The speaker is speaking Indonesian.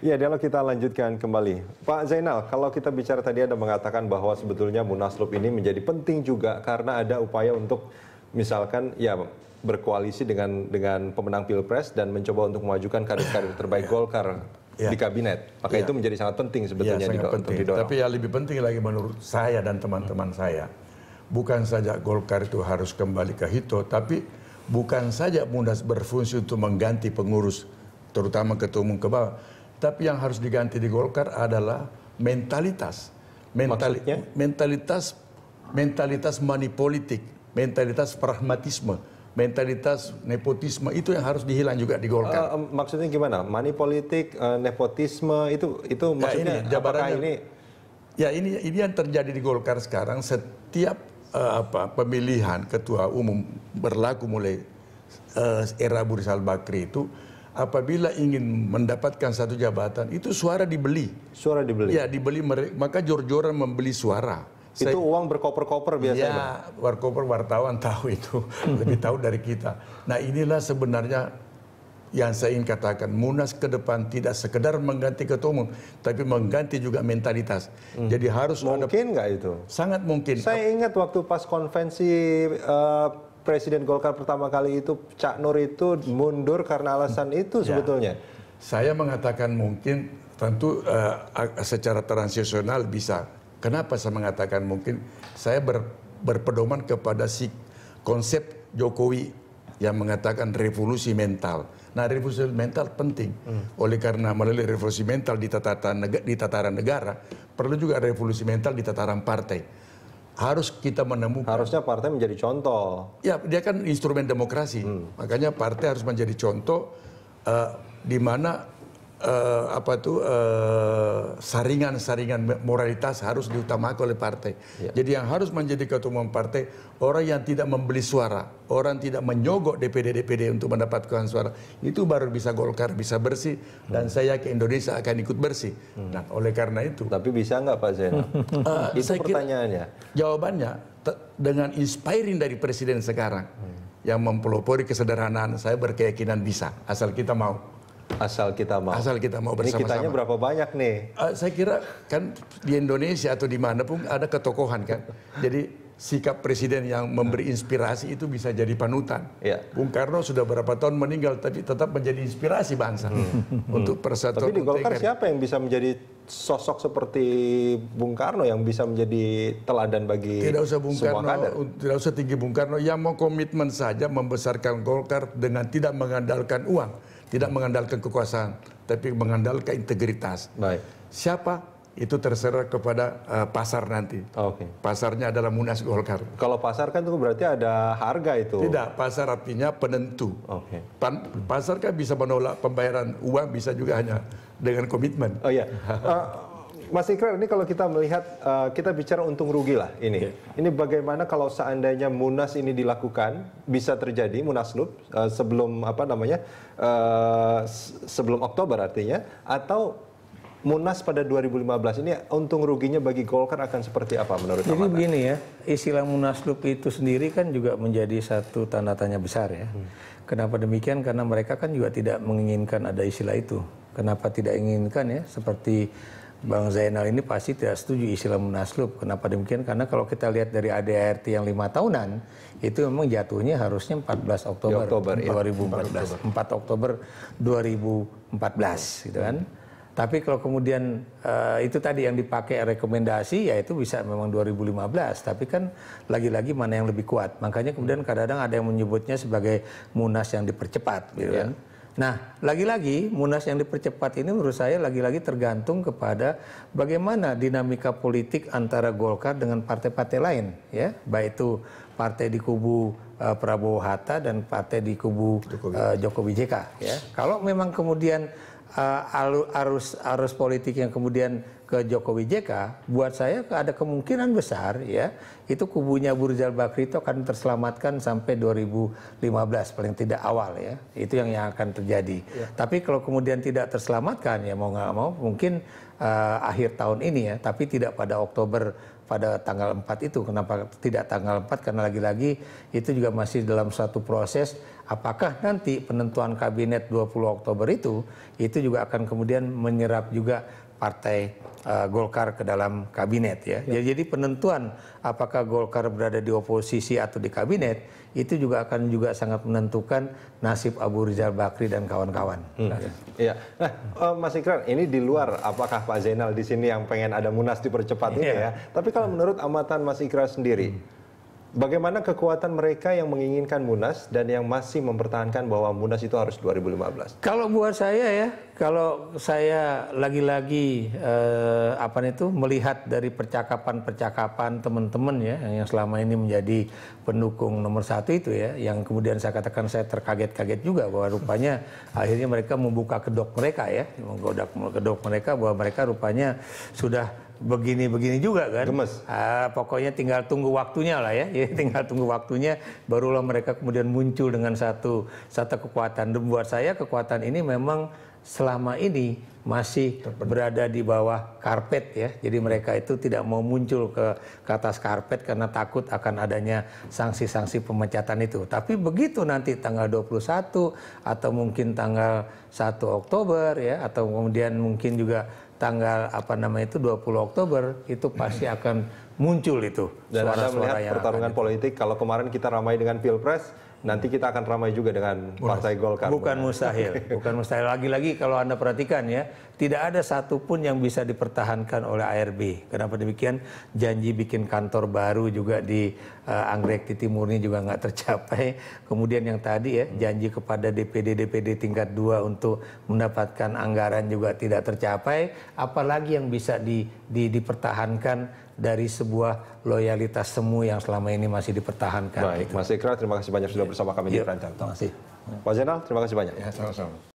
Ya, dialog kita lanjutkan kembali. Pak Zainal, kalau kita bicara tadi Anda mengatakan bahwa sebetulnya Munaslup ini menjadi penting juga karena ada upaya untuk misalkan ya berkoalisi dengan pemenang Pilpres dan mencoba untuk memajukan kader-kader terbaik Golkar di kabinet. Maka itu menjadi sangat penting sebetulnya untuk didorong. Tapi yang lebih penting lagi menurut saya dan teman-teman saya, bukan saja Golkar itu harus kembali ke Hito, tapi bukan saja Munas berfungsi untuk mengganti pengurus, terutama ketua umum ke bawah. Tapi yang harus diganti di Golkar adalah mentalitas. Mentalitas money politik, mentalitas pragmatisme, mentalitas nepotisme, itu yang harus dihilang juga di Golkar. Maksudnya gimana? Money politik, nepotisme, itu maksudnya apakah ini? Ya ini yang terjadi di Golkar sekarang. Setiap pemilihan ketua umum berlaku mulai era Abu Rizal Bakri itu, apabila ingin mendapatkan satu jabatan, itu suara dibeli. Suara dibeli? Ya, dibeli, maka jor-joran membeli suara. Itu uang berkoper-koper biasanya? Ya, berkoper, wartawan tahu itu. Lebih tahu dari kita. Nah inilah sebenarnya yang saya ingin katakan. Munas ke depan tidak sekedar mengganti ketua umum, tapi mengganti juga mentalitas. Jadi harus mungkin nggak itu? Sangat mungkin. Saya ingat waktu pas konvensi Presiden Golkar pertama kali itu, Cak Nur itu mundur karena alasan itu sebetulnya. Saya mengatakan mungkin, tentu secara transisional bisa. Kenapa saya mengatakan mungkin? Saya berpedoman kepada si konsep Jokowi yang mengatakan revolusi mental. Nah, revolusi mental penting. Oleh karena melalui revolusi mental di tataran negara, perlu juga revolusi mental di tataran partai. Harus kita menemukan. Harusnya partai menjadi contoh. Ya, dia kan instrumen demokrasi. Makanya partai harus menjadi contoh di mana saringan moralitas harus diutamakan oleh partai. Jadi yang harus menjadi ketua umum partai orang yang tidak membeli suara, orang tidak menyogok DPD untuk mendapatkan suara. Itu baru bisa Golkar bisa bersih, dan saya ke Indonesia akan ikut bersih. Nah, oleh karena itu. Tapi bisa nggak Pak Zainal? Itu pertanyaannya. Jawabannya dengan inspiring dari presiden sekarang yang mempelopori kesederhanaan, saya berkeyakinan bisa, asal kita mau. Asal kita mau bersama-sama. Ini kitanya berapa banyak nih? Saya kira kan di Indonesia atau dimanapun ada ketokohan kan. Jadi sikap presiden yang memberi inspirasi itu bisa jadi panutan. Bung Karno sudah berapa tahun meninggal tapi tetap menjadi inspirasi bangsa untuk persatuan. Tapi di Golkar siapa yang bisa menjadi sosok seperti Bung Karno yang bisa menjadi teladan bagi tidak usah Bung semua Karno, kader? Tidak usah tinggi Bung Karno, yang mau komitmen saja membesarkan Golkar dengan tidak mengandalkan uang. Tidak mengandalkan kekuasaan, tapi mengandalkan integritas. Baik. Siapa? Itu terserah kepada pasar nanti. Pasarnya adalah Munas Golkar. Kalau pasar kan itu berarti ada harga itu. Tidak, pasar artinya penentu. Pasar kan bisa menolak pembayaran uang, bisa juga hanya dengan komitmen. Oh iya. Mas Ikrar, ini kalau kita melihat, kita bicara untung rugi lah ini. Ini bagaimana kalau seandainya Munas ini dilakukan, bisa terjadi Munaslup sebelum sebelum Oktober artinya, atau Munas pada 2015 ini untung ruginya bagi Golkar akan seperti apa menurut Anda? Jadi begini ya, istilah Munaslup itu sendiri kan juga menjadi satu tanda tanya besar ya. Kenapa demikian? Karena mereka kan juga tidak menginginkan ada istilah itu. Kenapa tidak inginkan ya? Seperti Bang Zainal ini pasti tidak setuju istilah Munaslup. Kenapa demikian? Karena kalau kita lihat dari ADART yang 5 tahunan, itu memang jatuhnya harusnya 14 Oktober 2014. 4 Oktober 2014 gitu kan. Tapi kalau kemudian itu tadi yang dipakai rekomendasi, ya itu bisa memang 2015. Tapi kan lagi-lagi mana yang lebih kuat. Makanya kemudian kadang-kadang ada yang menyebutnya sebagai Munas yang dipercepat gitu kan. Nah, lagi-lagi Munas yang dipercepat ini menurut saya lagi-lagi tergantung kepada bagaimana dinamika politik antara Golkar dengan partai-partai lain, ya, baik itu partai di kubu Prabowo Hatta dan partai di kubu Jokowi JK, ya. Kalau memang kemudian arus politik yang kemudian ke Jokowi JK, buat saya ada kemungkinan besar ya itu kubunya Abu Rizal Bakri itu akan terselamatkan sampai 2015 paling tidak awal ya, itu yang akan terjadi. Tapi kalau kemudian tidak terselamatkan ya mau nggak mau mungkin akhir tahun ini ya, tapi tidak pada Oktober pada tanggal 4 itu. Kenapa tidak tanggal 4? Karena lagi-lagi itu juga masih dalam satu proses apakah nanti penentuan kabinet 20 Oktober itu juga akan kemudian menyerap juga partai Golkar ke dalam kabinet ya. Jadi penentuan apakah Golkar berada di oposisi atau di kabinet itu juga akan sangat menentukan nasib Abu Rizal Bakri dan kawan-kawan. Iya. Nah, Mas Ikrar, ini di luar apakah Pak Zainal di sini yang pengen ada Munas dipercepat ini ya. Tapi kalau menurut amatan Mas Ikrar sendiri, bagaimana kekuatan mereka yang menginginkan Munas dan yang masih mempertahankan bahwa Munas itu harus 2015? Kalau buat saya ya, kalau saya lagi-lagi melihat dari percakapan-percakapan teman-teman ya yang selama ini menjadi pendukung nomor 1 itu ya, yang kemudian saya katakan saya terkaget-kaget juga bahwa rupanya akhirnya mereka membuka kedok mereka ya, menggodak kedok mereka bahwa mereka rupanya sudah begini-begini juga kan. Gemes. Pokoknya tinggal tunggu waktunya lah ya. Tinggal tunggu waktunya barulah mereka kemudian muncul dengan satu kekuatan. Dan buat saya kekuatan ini memang selama ini masih berada di bawah karpet ya. Jadi mereka itu tidak mau muncul ke atas karpet karena takut akan adanya sanksi-sanksi pemecatan itu. Tapi begitu nanti tanggal 21 atau mungkin tanggal 1 Oktober ya, atau kemudian mungkin juga tanggal 20 Oktober itu pasti akan muncul itu. Dan Anda melihat pertarungan politik, kalau kemarin kita ramai dengan Pilpres, nanti kita akan ramai juga dengan Partai Golkar. Bukan mustahil, bukan mustahil. Lagi-lagi kalau Anda perhatikan ya, tidak ada satupun yang bisa dipertahankan oleh ARB. Kenapa demikian? Janji bikin kantor baru juga di Anggrek di Timur ini juga nggak tercapai. Kemudian yang tadi ya, janji kepada DPD tingkat 2 untuk mendapatkan anggaran juga tidak tercapai. Apalagi yang bisa dipertahankan dari sebuah loyalitas semu yang selama ini masih dipertahankan. Baik, Mas Ikrar, terima kasih banyak sudah bersama kami di Perancang. Terima kasih. Pak Zainal, terima kasih banyak. Ya, sama-sama.